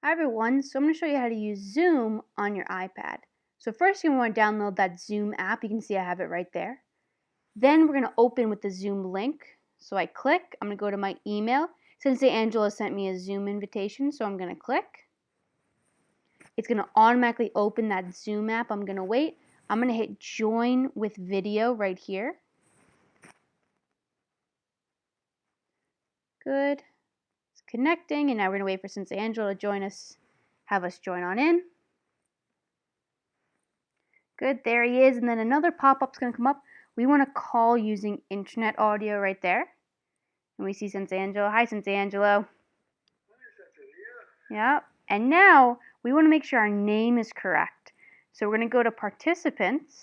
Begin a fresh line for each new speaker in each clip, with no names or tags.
Hi everyone, so I'm going to show you how to use Zoom on your iPad. So first you're going to want to download that Zoom app. You can see I have it right there. Then we're going to open with the Zoom link. So I click, I'm going to go to my email. Sensei Angela sent me a Zoom invitation, so I'm going to click. It's going to automatically open that Zoom app. I'm going to wait. I'm going to hit join with video right here. Good. It's connecting, and now we're going to wait for Sensei Angela to join us, have us join on in. Good, there he is, and then another pop-up's going to come up. We want to call using internet audio right there. And we see Sensei Angelo. Hi, Sensei Angelo. Yeah, and now we want to make sure our name is correct. So we're going to go to participants.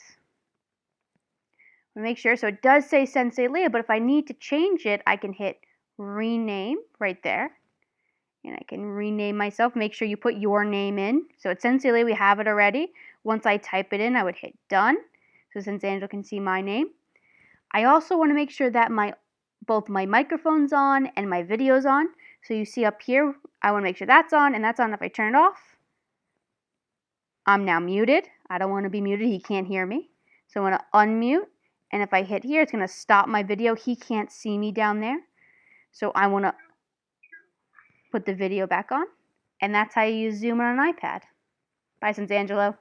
Make sure, so it does say Sensei Leah, but if I need to change it, I can hit rename right there. And I can rename myself. Make sure you put your name in. So it's Sensei Leah, we have it already. Once I type it in, I would hit done. So Sensei Angela can see my name. I also want to make sure that both my microphone's on and my video's on. So you see up here, I want to make sure that's on and that's on. If I turn it off, I'm now muted. I don't want to be muted. He can't hear me. So I want to unmute. And if I hit here, it's going to stop my video. He can't see me down there. So I want to put the video back on. And that's how you use Zoom on an iPad. Bye, Sensei Angelo.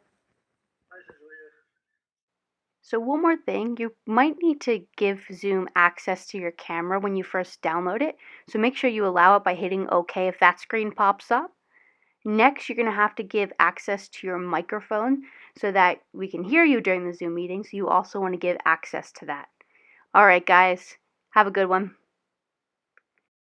So one more thing, you might need to give Zoom access to your camera when you first download it. So make sure you allow it by hitting OK if that screen pops up. Next, you're going to have to give access to your microphone so that we can hear you during the Zoom meeting. So you also want to give access to that. All right, guys, have a good one.